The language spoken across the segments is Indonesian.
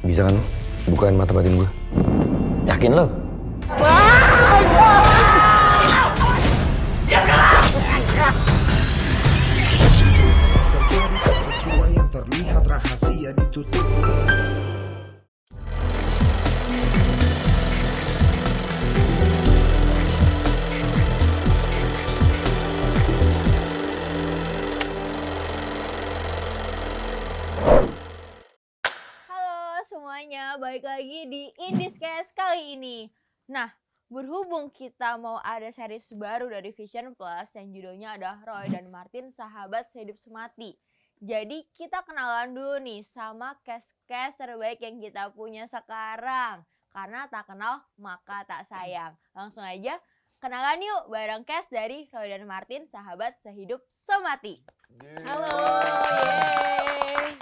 Bisa kan lo bukain mata batin gue? Yakin lo? Terjadi tak sesuai yang terlihat, rahasia ditutup. Halo semuanya, balik lagi di Indiscast kali ini. Nah, berhubung kita mau ada series baru dari Vision Plus yang judulnya adalah Roy dan Martin Sahabat Sehidup Semati. Jadi kita kenalan dulu nih sama cast-cast terbaik yang kita punya sekarang. Karena tak kenal maka tak sayang. Langsung aja kenalan yuk bareng cast dari Roy dan Martin Sahabat Sehidup Semati. Halo, yeay.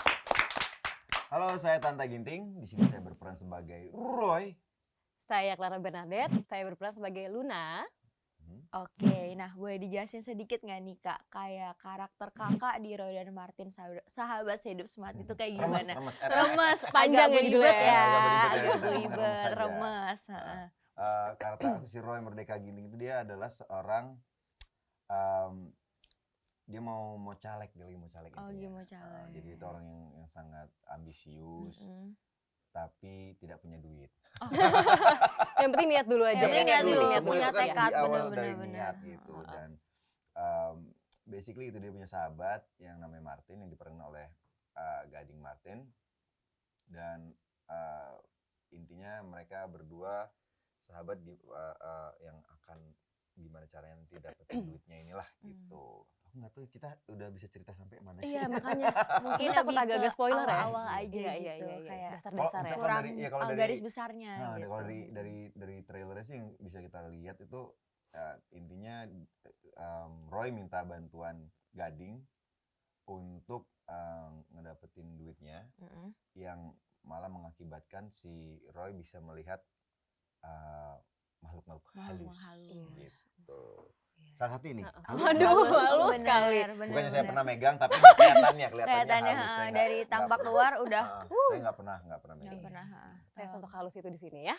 Halo, saya Tanta Ginting. Di sini saya berperan sebagai Roy. Saya Clara Bernadette, saya berperan sebagai Luna. Oke, nah boleh dijelasin sedikit nggak nih Kak, kayak karakter kakak di Roy dan Martin Sahabat Sehidup Semati itu kayak gimana? Remes, Panjang agak ya judulnya belibet ya. ya, Agak agak belibet ya, remes belibet, aja. remes. heeh. Karakter aku si Roy Merdeka Ginting itu dia adalah seorang dia mau caleg, dia lagi mau caleg. Oh, intinya. dia mau caleg. Jadi itu orang yang sangat ambisius, Mm-mm. tapi tidak punya duit. Yang penting niat dulu aja. Yang penting niat dulu, Semua punya itu kan tekad, di awal benar, dari benar, niat benar. gitu. Heeh. Dan basically itu dia punya sahabat yang namanya Martin yang diperankan oleh Gading Martin. Dan intinya mereka berdua sahabat yang akan gimana caranya nanti dapetin duitnya inilah gitu. Aku nggak tahu kita udah bisa cerita sampai mana sih. Iya, makanya. Mungkin Kita takut lebih agak-agak ke spoiler ya. awal-awal aja Iya, gitu, iya. kayak Dasar-dasar ya. misalkan kurang kalau dari garis besarnya Nah, gitu. kalau dari trailernya sih yang bisa kita lihat itu intinya Roy minta bantuan Gading untuk ngedapetin duitnya Mm-mm. yang malah mengakibatkan si Roy bisa melihat makhluk-makhluk halus. halus. Gitu. Salah satu ini. Waduh, halus Bener, sekali. bener, Bukannya saya bener. pernah megang, tapi kelihatannya Kelihatannya halus. Saya dari nggak tampak pernah. luar udah Saya nggak pernah nggak megang. pernah. Saya sosok halus itu di sini ya.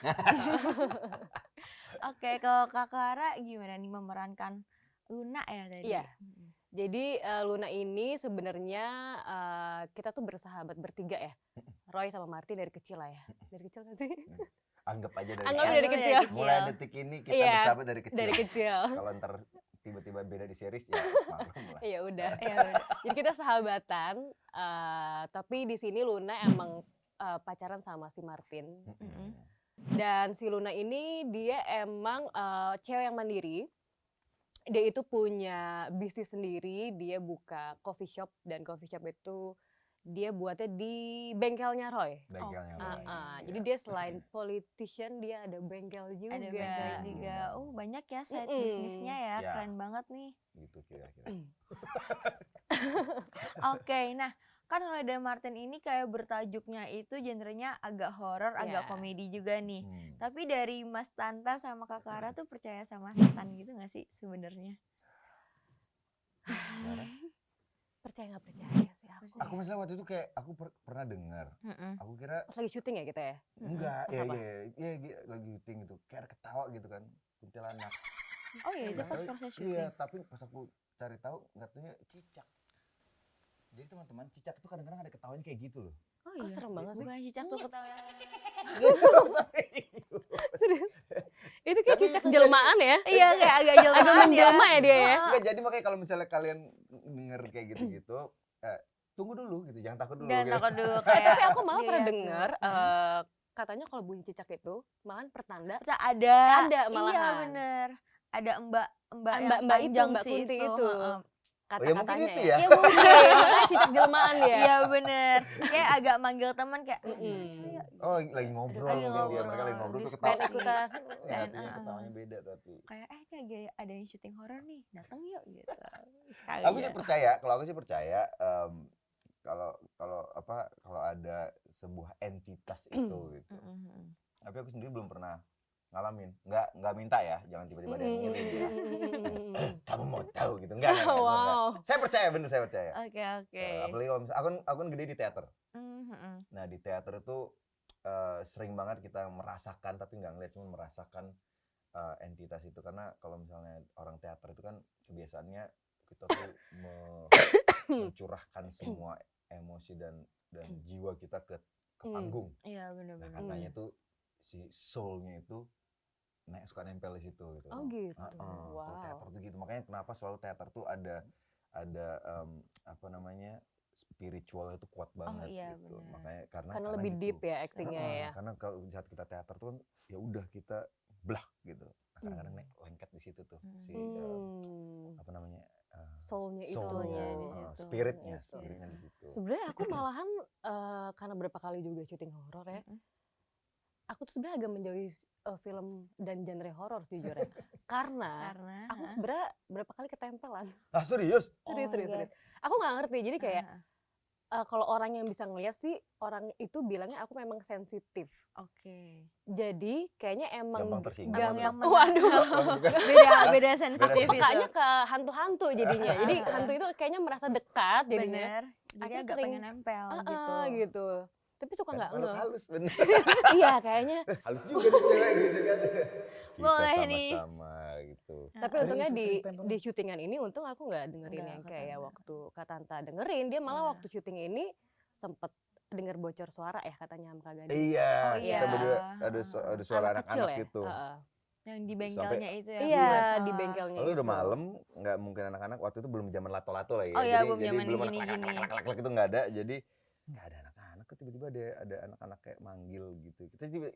Oke, kalau Kak Clara gimana nih memerankan Luna ya tadi? Iya. Jadi Luna ini sebenarnya kita tuh bersahabat bertiga ya. Roy sama Martin dari kecil lah ya. Dari kecil nggak sih? Anggap aja dari Anggap awal. dari kecil. Mulai detik ini kita Iya, bersahabat dari kecil. Dari kecil. Kalau ntar tiba-tiba beda di series ya maklum lah. Ya udah. Ya udah. Jadi kita sahabatan, tapi di sini Luna emang pacaran sama si Martin. Mm-mm. Dan si Luna ini dia emang cewek yang mandiri. Dia itu punya bisnis sendiri, dia buka coffee shop dan coffee shop itu dia buatnya di bengkelnya Roy. Bengkelnya Roy. Jadi dia selain politician dia ada bengkel juga. Ada bengkel juga. Banyak ya side Mm-mm. bisnisnya ya. Ya. Keren banget nih. Gitu kira-kira. Oke, nah kan Roy dan Martin ini kayak bertajuknya itu genrenya agak horor, agak Iya. komedi juga nih. Hmm. Tapi dari Mas Tanta sama Kak Clara tuh percaya sama setan gitu gak sih sebenarnya? Clara? Percaya nggak percaya sih aku. Aku misalnya waktu itu kayak aku pernah dengar. Mm-mm. Aku kira Pas lagi syuting ya kita ya. enggak, Pas ya apa? lagi syuting gitu. Kayak ada ketawa gitu kan. Kuntilanak. Oh iya, itu Nggak pas tahu- proses Iya, syuting. tapi pas aku cari tahu katanya cicak. Jadi teman-teman, cicak itu kadang-kadang ada ketawanya kayak gitu loh. Oh Kok serem banget sih? Bukan cicak tuh ketawa. Serius? Itu kayak Tapi cicak itu jelmaan ya. Iya, kayak agak jelmaan Agak menjelma ya dia ya. Enggak, jadi makanya kalau misalnya kalian denger kayak gitu-gitu, tunggu dulu gitu, jangan takut dulu Dan gitu. takut dulu Eh, kayak. tapi aku malah pernah dilihat dengar dulu. katanya kalau bunyi cicak itu malahan pertanda Ternyata ada. Ada Iya malahan. bener. Ada mbak yang Mbak itu, panjang Mbak sih Kunti itu. itu. heeh. Oh ya mungkin Kata-katanya itu ya. ya. Iya mungkin. Makanya cicak jelmaan ya. Iya bener. Kayak agak manggil teman kayak. Mm-mm. "Ayo." Oh lagi ngobrol Lagi mungkin dia, ngobrol. mereka lagi ngobrol tuh Terus ketawa. pengen ikutan. Ya, Dan, artinya ketawanya beda tapi. Kayak ini lagi ada yang syuting horor nih, datang yuk gitu. Sekali Aku sih percaya, kalau aku sih percaya kalau ada sebuah entitas itu gitu. Tapi aku sendiri belum pernah ngalamin. Nggak minta ya, jangan tiba-tiba ada yang ngirim ya. Kamu mau tahu gitu. Enggak. Wow. Saya percaya, bener saya percaya. Oke. Apalagi kalau misalnya aku kan gede di teater. Mhm. Nah, di teater itu sering banget kita merasakan tapi nggak ngeliat, cuma merasakan entitas itu. Karena kalau misalnya orang teater itu kan kebiasaannya kita tuh mencurahkan semua emosi dan jiwa kita ke panggung. Iya Nah benar-benar. katanya tuh si soul-nya itu suka nempel di situ gitu. Oh gitu. Kalau Wow. teater tuh gitu, makanya kenapa selalu teater tuh ada apa namanya, spiritualnya tuh kuat banget iya, gitu. benar. Makanya Karena lebih gitu. deep ya actingnya ya. Karena kalau saat kita teater tuh kan ya udah kita blah gitu. Nah, kadang-kadang lengket di situ tuh si apa namanya, Soul-nya itu. Soul-nya di soul, situ. spiritnya Spiritnya. di situ. Sebenarnya aku malahan karena berapa kali juga syuting horor ya. Aku tuh sebenarnya agak menjauhi film dan genre horor sejujurnya. Karena Karena aku sebenarnya berapa kali ketempelan. Ah serius? Serius, Oh, serius, enggak. serius. Aku nggak ngerti. Jadi kayak kalau orang yang bisa ngeliat sih, orang itu bilangnya aku memang sensitif. Oke. Jadi kayaknya emang Gampang tersinggung Yang atau? Waduh. beda sensitif itu. Pekanya ke hantu-hantu jadinya. Jadi hantu itu kayaknya merasa dekat jadinya. Bener. Jadi Akhirnya agak sering, pengen nempel gitu. gitu. Tapi suka nggak Makhluk ngeh. halus bener. Iya kayaknya. Halus juga nih cewek gitu kan. Kita Boleh nih. sama-sama gitu. Tapi Serius, untungnya sering tempelan. di syutingan ini untung aku nggak dengerin Nggak yang ke kayak Tanta. waktu Kak Tanta dengerin. Dia malah Nah. waktu syuting ini sempet denger bocor suara ya katanya sama Kak Gading. Iya, Oh, kita iya. berdua ada suara Anak kecil anak-anak ya? gitu. Heeh. Yang di bengkelnya itu ya. Iya, buat di salah. bengkelnya Kalau udah itu. malam, nggak mungkin anak-anak waktu itu belum zaman lato-lato lah ya. Oh iya, jadi, belum zaman belum gini-gini. lak itu nggak ada. Jadi nggak ada anak-anak, tiba-tiba ada anak-anak kayak manggil gitu.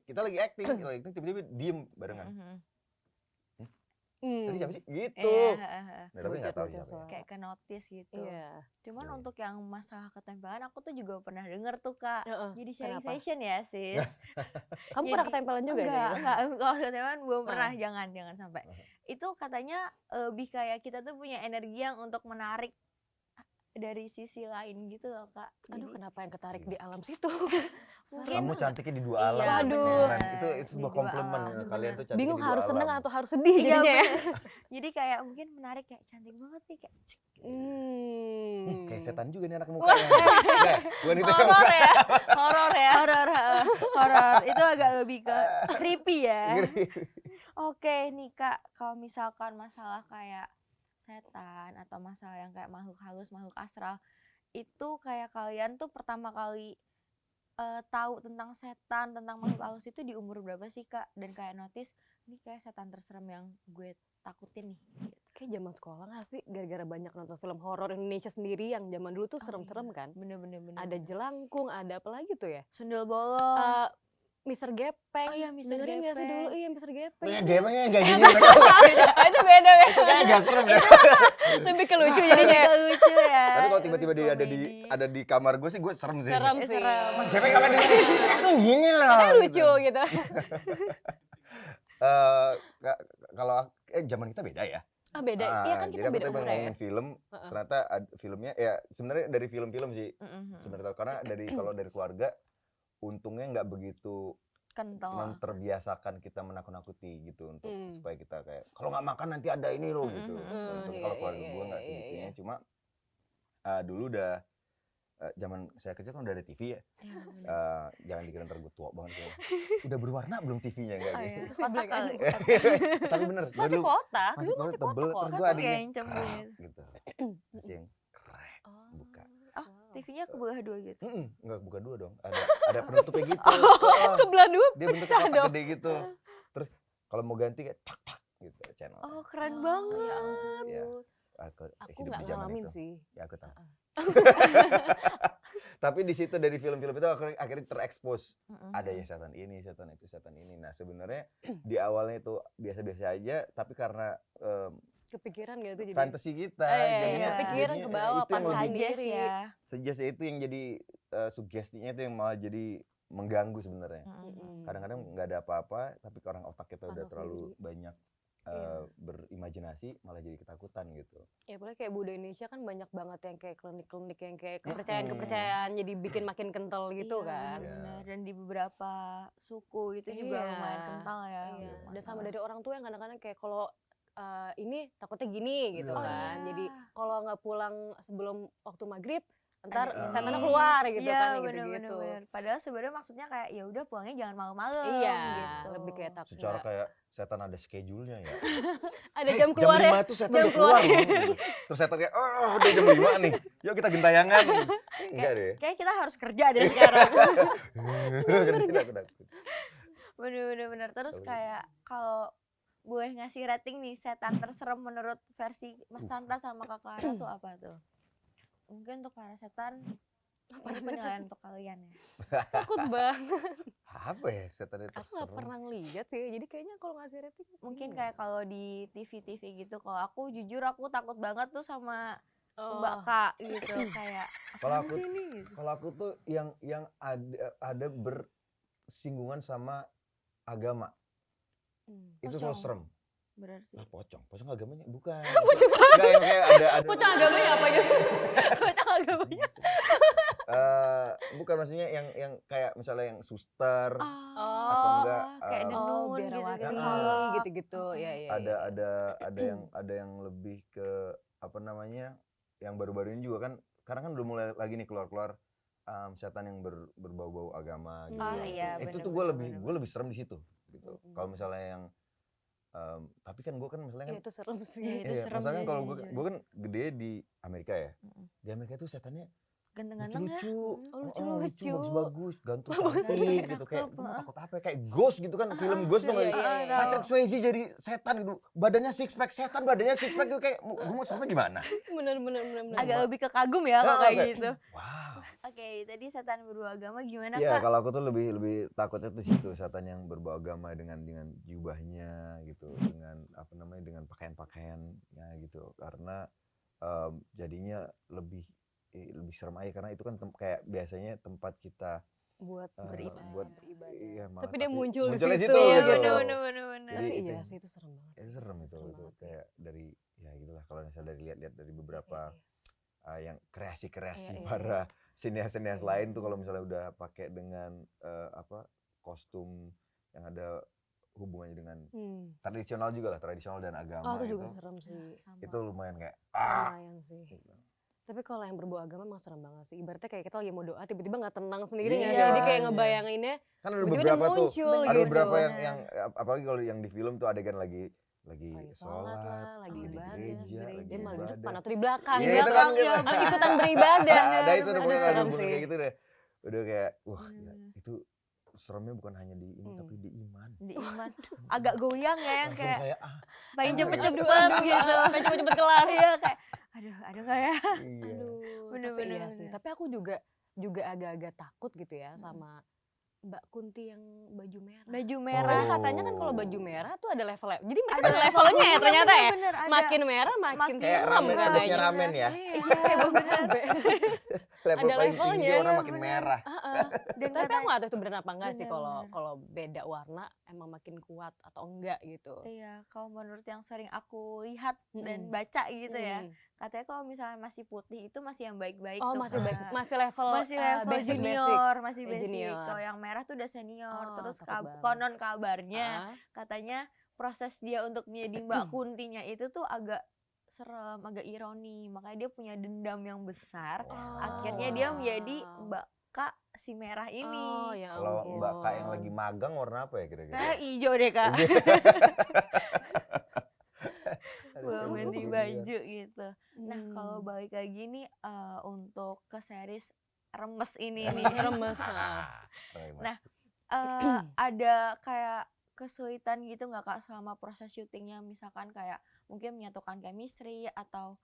Kita lagi acting, tiba-tiba diem barengan. Tadi siapa sih? Gitu. Iya, Nah, tapi nggak tahu Bocor-bocor siapa. suara. kayak ke notice gitu. Iya. Cuman Iya. untuk yang masalah ketempelan aku tuh juga pernah denger tuh Kak. Heeh. Jadi sharing Kenapa? session ya sis. Kamu pernah Jadi- ketempelan juga enggak, jadi? enggak, kalau ketempelan belum Heeh. pernah, jangan sampai. Itu katanya lebih kayak kita tuh punya energi yang untuk menarik dari sisi lain gitu loh Kak. Aduh, Jadi kenapa yang ketarik di alam situ? mungkin Kamu cantiknya di dua Iya, alam. Waduh. beneran. Itu Di sebuah dua komplimen. alam, Kalian bener. tuh cantiknya Bingung di dua harus seneng alam. atau harus sedih iya jadinya ya. bener. Jadi kayak mungkin menarik kayak cantik banget nih kayak Kayak setan juga nih anak Wah. mukanya. Enggak, bukan itu. Horor ya. Horor ya. horor itu agak lebih ke creepy ya. Oke nih Kak, kalau misalkan masalah kayak setan atau masalah yang kayak makhluk halus, makhluk astral, itu kayak kalian tuh pertama kali tahu tentang setan, tentang makhluk halus itu di umur berapa sih Kak? Dan kayak notice, ini kayak setan terserem yang gue takutin nih. Gitu. Kayak zaman sekolah gak sih? Gara-gara banyak nonton film horor Indonesia sendiri yang zaman dulu tuh Oh, serem-serem iya. kan? Bener-bener. Ada jelangkung, ada apa lagi tuh ya? Sundel bolong. Mr. Gepeng. Oh iya, Mr. Dengerin gak sih Gepeng. dulu? Iya, Mr. Gepeng. Punya tuh. gemengnya enggak gini mereka. Itu beda. Itu kayak enggak serem deh. Lebih ke lucu jadinya. Agak lucu ya. Tapi kalau tiba-tiba lebih dia komedi. ada di kamar gue sih gue serem sih. Serem sih. serem. Mas Gepeng kapan di sini? Aduh gini loh. Katanya lucu gitu. Kalau zaman kita beda ya. Ah beda. Iya kan kita jadi beda aku umur ya. ngomongin film, Heeh. ternyata filmnya ya sebenarnya dari film-film sih Mm-mm. sebenarnya karena kalau dari keluarga untungnya nggak begitu Kental. terbiasakan kita menakut-nakuti gitu untuk Hmm. supaya kita kayak kalau nggak makan nanti ada ini loh gitu. Untung iya, kalau keluarga iya, gue nggak iya, segitunya, iya. cuma dulu udah zaman saya kecil kan udah ada TV ya. Iya, bener. Jangan dikira ntar gue tua banget ya. Udah berwarna belum TV-nya enggak Oh gitu. iya, Masih black kotak and kali. Tapi bener, gue Masih dulu kotak. masih Dulu masih tebel, kotak terus kok. gue adanya Kenceng krek banget. gitu. Masih yang krek. Oh. Buka. Oh, TV-nya kebelah dua gitu. Enggak buka dua dong. Ada penutupnya gitu. Heeh. Kebelah dua Dia bentuk pecah kotak dong. gede gitu. Terus kalau mau ganti kayak tak tak gitu channel. Oh, keren Oh, banget. ya ampun. Iya. Aku Aku hidup nggak di zaman ngalamin itu. sih. Ya aku tahu. Tapi di situ dari film-film itu akhirnya terekspos. Ada ya setan ini, setan itu, setan ini. Nah sebenarnya di awalnya itu biasa-biasa aja, tapi karena Kepikiran gak tuh jadi? fantasi kita, iya. Kepikiran ke bawah itu yang pas lebih Suggest sendiri. ya. suggest itu yang jadi sugestinya itu yang malah jadi mengganggu sebenarnya. Mm-mm. Kadang-kadang nggak ada apa-apa, tapi orang otak kita udah Panas terlalu sendiri. banyak Iya. berimajinasi, malah jadi ketakutan gitu. Ya boleh kayak budaya Indonesia kan banyak banget yang kayak klinik-klinik yang kayak Mm-mm. kepercayaan-kepercayaan jadi bikin makin kental gitu Iya, kan. Iya. bener. Dan di beberapa suku itu juga Iya. lumayan kental ya. Iya. Dan masalah. sama dari orang tua yang kadang-kadang kayak kalau ini takutnya gini gitu Iya. kan. Jadi kalau nggak pulang sebelum waktu maghrib Ntar Ada setannya ini. keluar gitu Iya, kan, bener, gitu-gitu. bener. Padahal sebenarnya maksudnya kayak ya udah pulangnya jangan malam-malam Iya, gitu. lebih kayak takut Secara kayak setan ada schedule-nya ya. ada jam Jam keluar 5 ya. itu setan jam udah keluar keluar. loh. Gitu. Terus setan kayak, oh udah jam 5 nih, yuk kita gentayangan. Enggak deh. Kayak kita harus kerja deh sekarang. Kerja takut. Bener. Terus Kalau- kayak kalau boleh ngasih rating nih setan terserem menurut versi Mas Tanta sama Kak Clara tuh apa tuh? Mungkin untuk para setan, ini penilaian untuk kalian ya. Takut banget. Apa ya setan itu Aku nggak pernah ngeliat sih, jadi kayaknya kalau ngasih rating Mungkin bingung. kayak kalau di TV-TV gitu, kalau aku jujur aku takut banget tuh sama Oh. Mbak Kak gitu kayak Kalau apaan aku- sih ini gitu. Kalau aku tuh yang ada bersinggungan sama agama itu selalu Pocong. serem. Berarti Ah, pocong agamanya bukan. Enggak yang kayak ada Pocong agamanya apa gitu? pocong agamanya. Bukan maksudnya yang kayak misalnya yang suster Oh, enggak, kayak em, denun biarawati gitu-gitu. gitu-gitu. Ya, ya, ada yang lebih ke apa namanya yang baru-baru ini juga kan karena kan udah mulai lagi nih keluar setan yang berbau-bau agama gitu. Ah, iya, Itu bener, tuh bener. gue lebih serem di situ gitu. Mm-mm. Kalau misalnya yang tapi kan gue kan misalnya Iya, kan itu serem sih. Iya, itu serem masalahnya sih, kalau jujur. gue kan gede di Amerika ya. Mm-mm. Di Amerika tuh setannya Ganteng-ganteng ya. lucu-lucu, Oh, lucu-lucu. bagus-bagus, gantung Bagus, cantik gitu cakep, kayak gue mau heeh. takut apa ya? Kayak Ghost gitu kan film Ghost tuh Iya, nggak? iya, iya. Patrick Swayze jadi setan gitu, badannya six pack setan, badannya six pack tuh kayak gue mau seremnya gimana? Bener. Agak lebih ke kagum ya kalau Ah, kayak kayak, gitu. Wow. Oke, tadi setan berbau agama gimana Iya, Kak? kalau aku tuh lebih takutnya tuh situ setan yang berbau agama dengan jubahnya gitu, dengan apa namanya dengan pakaian-pakaiannya gitu, karena jadinya lebih serem aja karena itu kan kayak biasanya tempat kita Buat beribadah. buat iya, malah Tapi dia muncul di munculnya situ, Iya, gitu. bener. Jadi Tapi itu iya yang- sih itu serem banget. itu serem itu Serem banget sih. kayak dari ya gitulah kalau misalnya dari lihat-lihat dari beberapa Iya. yang kreasi-kreasi Iya, iya. para sinias-sinias Iya. lain tuh kalau misalnya udah pakai dengan apa kostum yang ada hubungannya dengan tradisional juga lah, tradisional dan agama Oh, itu juga itu, serem sih. itu lumayan kayak Lumayan sih. gitu. Tapi kalau yang berbau agama emang serem banget sih. Ibaratnya kayak kita lagi mau doa tiba-tiba nggak tenang sendiri nggak Iya, sih? Jadi kayak makanya. ngebayanginnya Kan ada tiba-tiba dia beberapa tuh muncul Bener. ada gitu. beberapa yang apalagi kalau yang di film tuh adegan lagi Lagi sholat sholat, lah, lagi di ibadah, gereja, lagi dia malah di ibadah. depan atau di belakang. Iya, Di itu kan belakang, gitu. ya, ikutan beribadah. Ada itu udah Aduh, pokoknya serem ada sih. kayak gitu deh. Udah kayak wah gila, Bener. itu seremnya bukan hanya di ini tapi di iman. Di iman agak goyang ya yang Langsung kayak kayak pengen ah, cepet-cepet Aduh, gitu. pengen cepet-cepet kelar. Iya kayak aduh nggak ya? iya. Aduh, Bener, tapi iya bener, sih. bener. Tapi aku juga agak-agak takut gitu ya sama Mbak Kunti yang baju merah. Baju Karena merah. katanya kan kalau baju merah tuh ada level-level. Jadi mereka Ada ada levelnya ya Iya, ternyata ya. bener, ada. Makin merah makin Makin Kayak serem ramen, katanya. habisnya ramen ya. Iya, kayak bom cabe. Level Ada paling tinggi levelnya, warna iya, makin bener. merah. Dan Tapi aku katanya- nggak tahu itu benar apa enggak sih Bener, kalau bener. kalau beda warna emang makin kuat atau enggak gitu. Iya, kalau menurut yang sering aku lihat dan Mm-mm. baca gitu ya, Mm. katanya kalau misalnya masih putih itu masih yang baik-baik Oh, tuh, masih baik, Kak. masih level Masih level basic. junior, masih Ya, basic. junior. Kalau yang merah tuh udah senior. Oh, Terus takut banget. konon kabarnya Ah. katanya proses dia untuk menjadi Mbak Kuntinya itu tuh agak serem, agak ironi. Makanya dia punya dendam yang besar. Akhirnya dia menjadi Mbak Kak si merah ini. Oh, ya Kalau Mbak Kak yang ampun. lagi magang warna apa ya kira-kira? Kayak hijau deh Kak. Iya. Ada Belum seru ganti gitu kan. baju gitu. Nah kalau Hmm. balik lagi nih untuk ke series Remes ini nih. Remes. Keren, Nah, ada kayak kesulitan gitu nggak Kak selama proses syutingnya, misalkan kayak mungkin menyatukan chemistry atau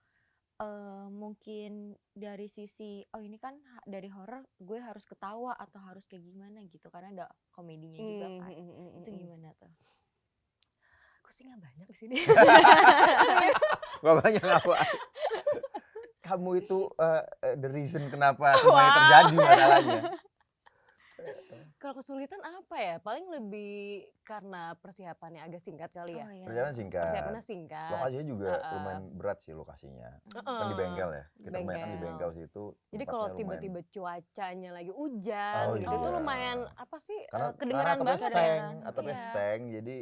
mungkin dari sisi oh ini kan dari horor gue harus ketawa atau harus kayak gimana gitu karena ada komedinya juga kan. Itu gimana tuh? Aku sih nggak banyak di sini. Gak banyak apa. Kamu itu the reason kenapa semuanya terjadi masalahnya. Kalau kesulitan apa ya? Paling lebih karena persiapannya agak singkat kali ya. Oh, iya. Perjalanan singkat. Persiapannya singkat. Lokasinya juga Heeh. lumayan berat sih lokasinya. Kan di Heeh, bengkel ya. Kita kebanyakan di bengkel. bengkel situ. Jadi tempatnya kalau lumayan- tiba-tiba cuacanya lagi hujan Oh, gitu, itu iya. lumayan apa sih karena kedengeran atapnya banget seng, ya. atapnya Iya. seng, jadi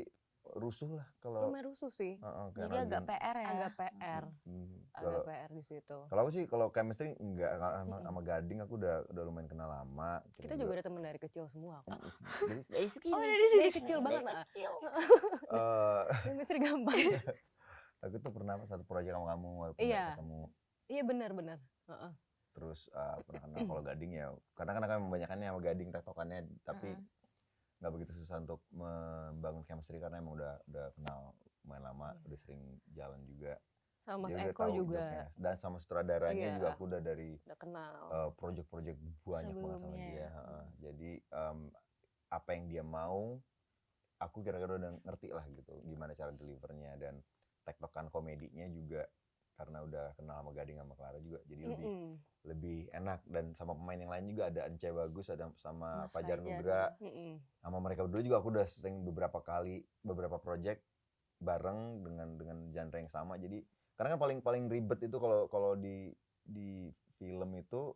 rusuh lah kalau Lumayan rusuh sih, kayak Jadi agak Nadine. PR ya. agak PR, Kalau di situ. kalau aku sih kalau chemistry enggak sama Gading aku udah lumayan kenal lama. Kita juga udah temen dari kecil semua kok. Jadi Oh, Dari kecil banget, Nak. eh, Chemistry gampang. aku tuh pernah satu proyek sama kamu walaupun Iya. nggak ketemu. Iya benar. Heeh. Terus pernah kenal kalau Gading ya karena kan kami membanyakannya sama Gading tektokannya tapi nggak begitu susah untuk membangun chemistry karena emang udah kenal lumayan lama, udah sering jalan juga. Sama Mas Jadi udah Eko tahu juga jobnya. Dan sama sutradaranya Iya. juga aku udah dari udah kenal. project-project banyak banget sama Sebelumnya dia. ya. Jadi apa yang dia mau, aku kira-kira udah ngerti lah gitu gimana cara delivernya dan tektokan komedinya juga karena udah kenal sama Gading sama Clara juga jadi lebih enak dan sama pemain yang lain juga ada Ence Bagus ada sama Mas Fajar Fajar. Nugra sama mereka berdua juga aku udah sering beberapa project bareng dengan genre yang sama jadi karena kan paling ribet itu kalau di film itu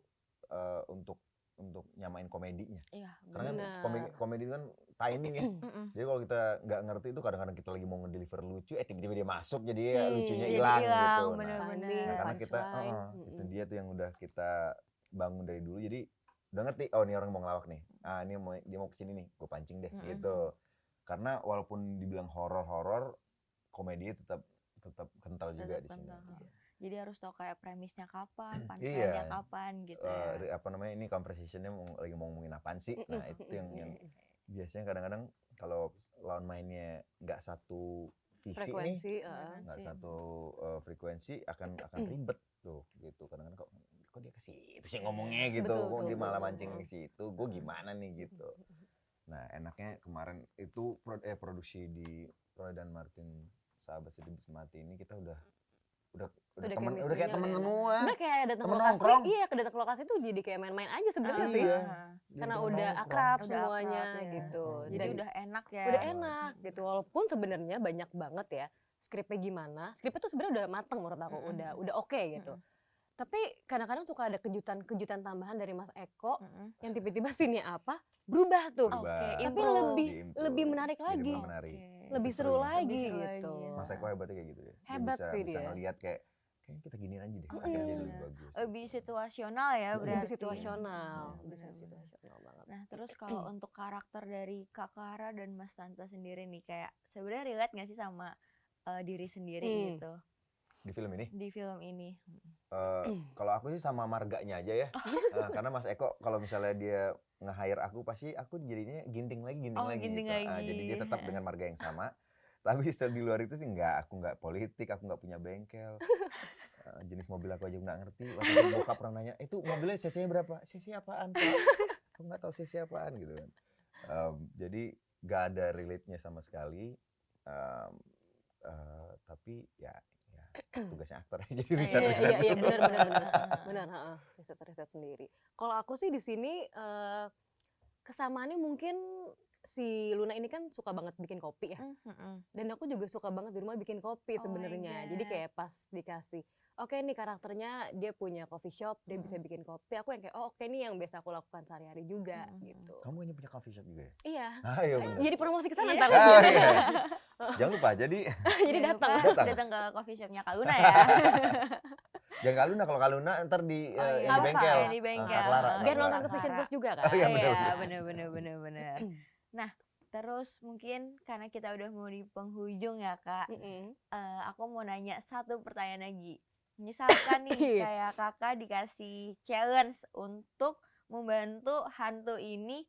untuk nyamain komedinya. Iya, Karena kan benar. komedi itu kan timing ya. Jadi kalau kita nggak ngerti itu kadang-kadang kita lagi mau ngedeliver lucu, tiba-tiba dia masuk jadi ya lucunya jadi hilang hilang, gitu. bener-bener. Timing, Nah, karena kita punchline. itu dia tuh yang udah kita bangun dari dulu. Jadi udah ngerti, oh ini orang mau ngelawak nih. Ah ini dia mau kesini nih, gue pancing deh gitu. Karena walaupun dibilang horor, komedi tetap kental juga di sini. Jadi harus tahu kayak premisnya kapan, Iya. punchline-nya kapan gitu ya. Apa namanya ini conversation-nya lagi mau ngomongin apaan sih? Nah itu yang biasanya kadang-kadang kalau lawan mainnya nggak satu visi Frekuensi, nih, nggak satu frekuensi akan ribet tuh gitu. Kadang-kadang kok dia ke situ sih ngomongnya gitu, Betul, kok dia malah betul. mancing ke situ, gue gimana nih gitu. Nah enaknya kemarin itu produksi di Roy dan Martin Sahabat Sedih Bisa Mati ini kita udah temen, udah kayak temen semua. Udah kayak datang ke Temen lokasi, nongkrong. iya datang ke lokasi tuh jadi kayak main-main aja sebenarnya sih. Iya. Karena Jadi udah nongkrong. akrab Udah semuanya akrab, ya. gitu. Jadi Dan udah enak ya. udah enak gitu. Walaupun sebenarnya banyak banget ya skripnya gimana. Skripnya tuh sebenarnya udah mateng menurut aku, udah oke gitu. Tapi kadang-kadang suka ada kejutan tambahan dari Mas Eko yang tiba-tiba scene-nya apa berubah tuh. Oke, Tapi lebih menarik Jadi lagi. menarik. Lebih Itu seru serunya. lagi Lebih seru gitu. lagi, ya. Mas Eko hebatnya kayak gitu ya. Hebat bisa, sih bisa dia. ngeliat kayaknya kita giniin aja deh. Akhirnya jadi lebih bagus. Lebih situasional ya berarti. Lebih situasional, bisa Benar-benar. situasional banget. Nah terus kalau untuk karakter dari Kak Clara dan Mas Tanta sendiri nih kayak sebenarnya relate nggak sih sama diri sendiri gitu Di film ini, di film ini? kalau aku sih sama marganya aja ya. Karena Mas Eko kalau misalnya dia nge-hire aku pasti aku jadinya ginting lagi Ginting gitu. lagi. Jadi dia tetap dengan marga yang sama. Tapi di luar itu sih aku nggak politik, aku nggak punya bengkel. Jenis mobil aku aja nggak ngerti. Waktu itu bokap pernah nanya, itu mobilnya cc-nya berapa? Cc apaan Pak? Aku nggak tahu cc apaan gitu kan. Jadi nggak ada relate-nya sama sekali. Tapi ya tugasnya aktor jadi riset. Iya benar riset sendiri. Kalau aku sih di sini kesamaannya mungkin si Luna ini kan suka banget bikin kopi ya, dan aku juga suka banget di rumah bikin kopi sebenarnya. Jadi kayak pas dikasih, oke nih karakternya dia punya coffee shop, dia bisa bikin kopi. Aku yang kayak oke nih yang biasa aku lakukan sehari-hari juga gitu. Kamu ini punya coffee shop juga ya? Iya. Iya benar. Jadi promosi ke sana Iya. ntar. Iya. Jangan lupa jadi Jadi datang. Datang ke coffee shopnya Kak Luna ya. jangan Kaluna, kalau Kaluna ntar di iya. yang di Apa? bengkel. Di bengkel. Kak Clara, Biar Kak nonton Clara. ke Vision Plus juga kan. Oh, iya, bener. Nah terus mungkin karena kita udah mau di penghujung ya Kak, aku mau nanya satu pertanyaan lagi. Misalkan nih kayak kakak dikasih challenge untuk membantu hantu ini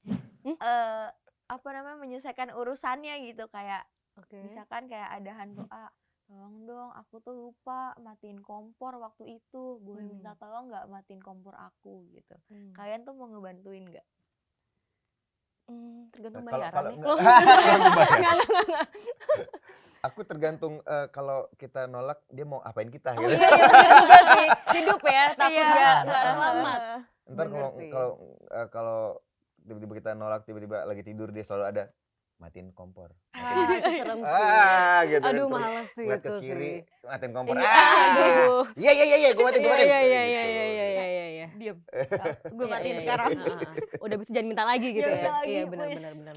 menyelesaikan urusannya gitu kayak misalkan kayak ada hantu A, tolong dong aku tuh lupa matiin kompor waktu itu, boleh minta tolong nggak matiin kompor aku gitu. Kalian tuh mau ngebantuin nggak? Tergantung Kalau bayaran nih. enggak. Enggak. Aku tergantung kalau kita nolak dia mau apain kita Oh gitu. iya bener juga sih. Hidup ya, takut Iya. nggak selamat. Ntar Bener sih. kalau tiba-tiba kita nolak, tiba-tiba lagi tidur dia selalu ada matiin kompor. Itu serem sih. Gitu. Aduh Terus males sih ngeliat itu ke kiri, sih. matiin kompor. Iya, aduh. Iya, gue matiin. Iya. Diam. Gue Iya, matiin iya, sekarang. Udah bisa jangan minta lagi gitu Jangan ya. minta lagi, Iya please. benar.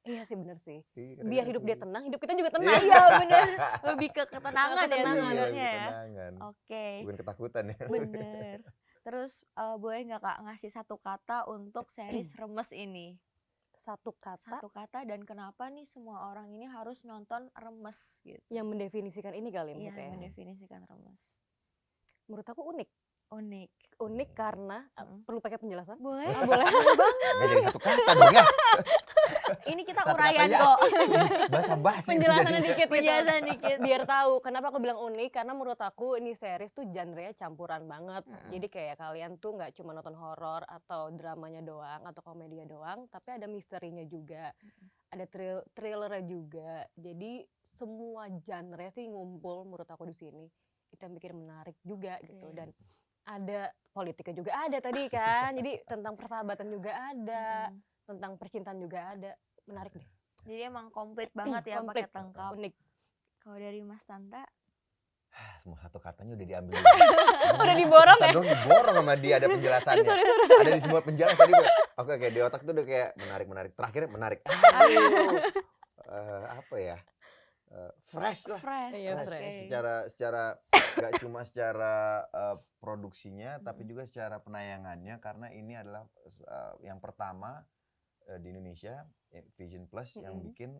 Iya sih, bener sih. Iya, Biar kadang-kadang hidup dia sedih. tenang, hidup kita juga Iya. tenang. Iya bener, lebih ke ketenangan ya Ketenangan. Iya, sebenarnya lebih ya. ketenangan. Oke, Bukan ketakutan ya. bener. Terus boleh nggak Kak ngasih satu kata untuk series Remes ini? Satu kata Satu kata dan kenapa nih semua orang ini harus nonton Remes gitu? yang mendefinisikan ini kali Iya, menurut ya. mendefinisikan Remes. Menurut aku unik. Unik. Unik karena perlu pakai penjelasan? Boleh? Oh, boleh. Nggak jadi satu kata dong ya. Ini kita Satu uraian katanya. kok. Basa-basi. Penjelasannya jadinya. dikit gitu. Penjelasan dikit. Biar tahu kenapa aku bilang unik, karena menurut aku ini series tuh genre-nya campuran banget. Mm-mm. Jadi kayak kalian tuh nggak cuma nonton horor atau dramanya doang atau komedinya doang, tapi ada misterinya juga. Ada thrillernya juga. Jadi semua genre sih ngumpul menurut aku di sini. Itu yang bikin menarik juga gitu. Oke. Dan ada politiknya juga ada tadi kan. Jadi tentang persahabatan juga ada, Mm. tentang percintaan juga ada. Menarik deh. Jadi emang komplit banget ya pakai Komplit, lengkap. unik. Kalau dari Mas Tanta, Semua satu katanya udah diambil. Udah diborong ya? Dong diborong sama dia ada penjelasannya. Aduh, sorry. Ada di semua penjelasan tadi. Oke, kayak di otak tuh udah kayak menarik. Terakhir menarik. Aduh. Apa ya? Fresh lah. fresh. Iya, oke. fresh. Secara nggak cuma secara produksinya tapi juga secara penayangannya, karena ini adalah yang pertama di Indonesia Vision Plus yang bikin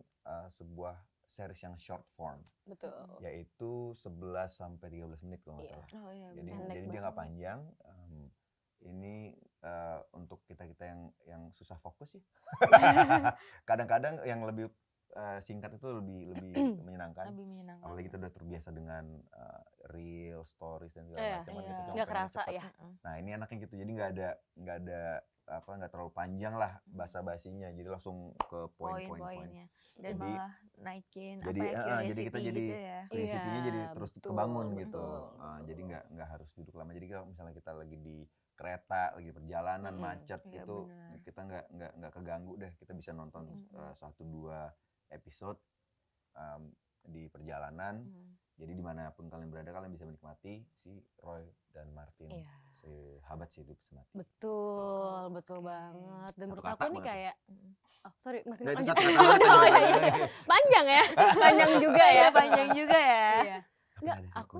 sebuah series yang short form, Betul. yaitu 11 sampai 13 menit kalau nggak Iya. salah. Oh iya Jadi benar. Pendek dia nggak banget. panjang. Ini untuk kita yang susah fokus sih. Kadang-kadang yang lebih singkat itu lebih menyenangkan. Lebih menyenangkan. Apalagi kita udah terbiasa dengan real stories dan segala Iya, macam kan, iya. kita cuma Nggak pengen kerasa cepet. ya. Nah ini enaknya gitu, jadi nggak terlalu panjang lah basa-basinya, jadi langsung ke poin-poin. Poin-poinnya. Dan Jadi- malah naikin jadi, apa ya, jadi kita curiosity jadi gitu ya. curiosity-nya jadi Iya, terus betul, kebangun gitu. betul. Jadi nggak harus duduk lama. Jadi kalau misalnya kita lagi di kereta, lagi perjalanan macet Iya, itu benar. kita nggak keganggu deh. Kita bisa nonton 1-2 episode di perjalanan. Jadi dimanapun kalian berada, kalian bisa menikmati si Roy dan Martin, Iya. sahabat hidup semati. Betul banget. Dan Satu menurut kata aku nih banget. kayak, oh sorry masih Nggak, itu lanjut. satu kata banget Oh, tadi. iya, iya. Panjang ya, panjang juga ya. Iya, panjang juga ya. Iya. Nggak, aku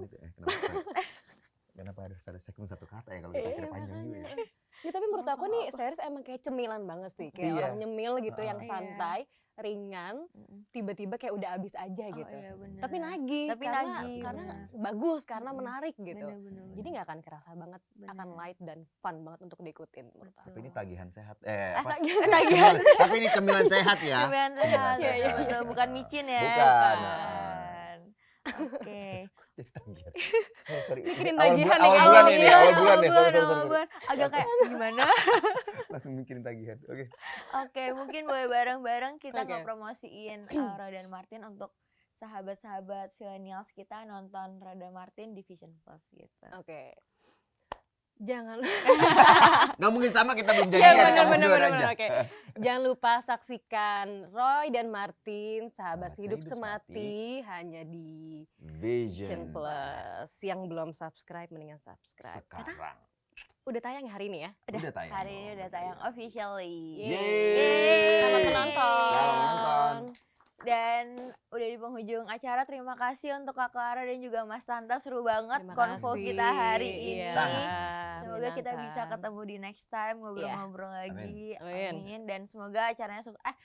Kenapa harus ada segmen satu kata ya kalau kita kira panjang juga ya? ya, tapi menurut aku nih series emang kayak cemilan banget sih. Kayak Iya. orang nyemil gitu yang Iya. santai, ringan, tiba-tiba kayak udah habis aja Oh, gitu. iya, benar. Tapi nagih, Tapi karena nagih, karena benar. bagus, karena Mm-mm. menarik gitu. Bener-bener. Jadi nggak akan kerasa banget, akan Bener. light dan fun banget untuk diikutin menurut aku. Tapi ini tagihan sehat. tagihan. Tapi ini cemilan sehat ya. Cemilan sehat. Cemilan Iya, iya, betul. sehat. Bukan micin ya. Bukan. Bukan. Oke. Jadi tagihan. Sorry. Mikirin Ini tagihan awal nih, bulan awal ini, bulan, awal bulan nih. Sorry. bulan. Agak kayak gimana? Langsung mikirin tagihan. Oke. Oke, mungkin boleh bareng-bareng kita Oke. ngepromosiin Roy dan Martin untuk sahabat-sahabat millennials kita nonton Roy dan Martin di Vision Plus gitu. Oke. Jangan Nggak mungkin sama, kita belum ya jadian, kamu duluan aja. Oke. Jangan lupa saksikan Roy dan Martin, sahabat Sahabat hidup Hidup semati hanya di Vision Plus. Yang belum subscribe mendingan subscribe. Karena sekarang. udah tayang ya hari ini ya. Udah tayang. Hari ini udah tayang officially. Yeay. Selamat menonton. Selamat menonton. Dan udah di penghujung acara, terima kasih untuk Kak Clara dan juga Mas Santa, seru banget Terima konvo kasih. kita hari ini. Iya. Sangat. Semoga kita bisa menyenangkan. ketemu di next time ngobrol-ngobrol lagi. Amin. Amin. Dan semoga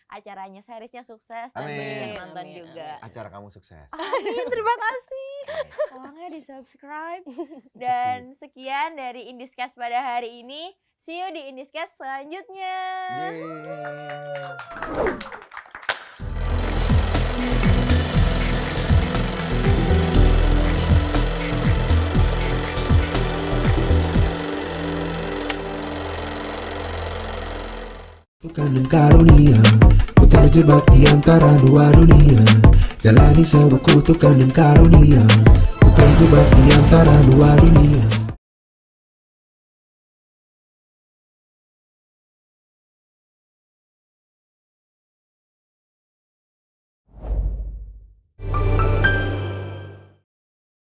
acaranya seriesnya sukses dan Amin. banyak nonton Amin, juga. Acara kamu sukses. Amin, terima kasih. Tolongnya di subscribe. Dan sekian dari Indiscast pada hari ini. See you di Indiscast selanjutnya. Yeay. Tuhan dan karunia, ku terjebak di antara dua dunia. Jalani sebuah kutukan dan karunia, ku terjebak di antara dua dunia.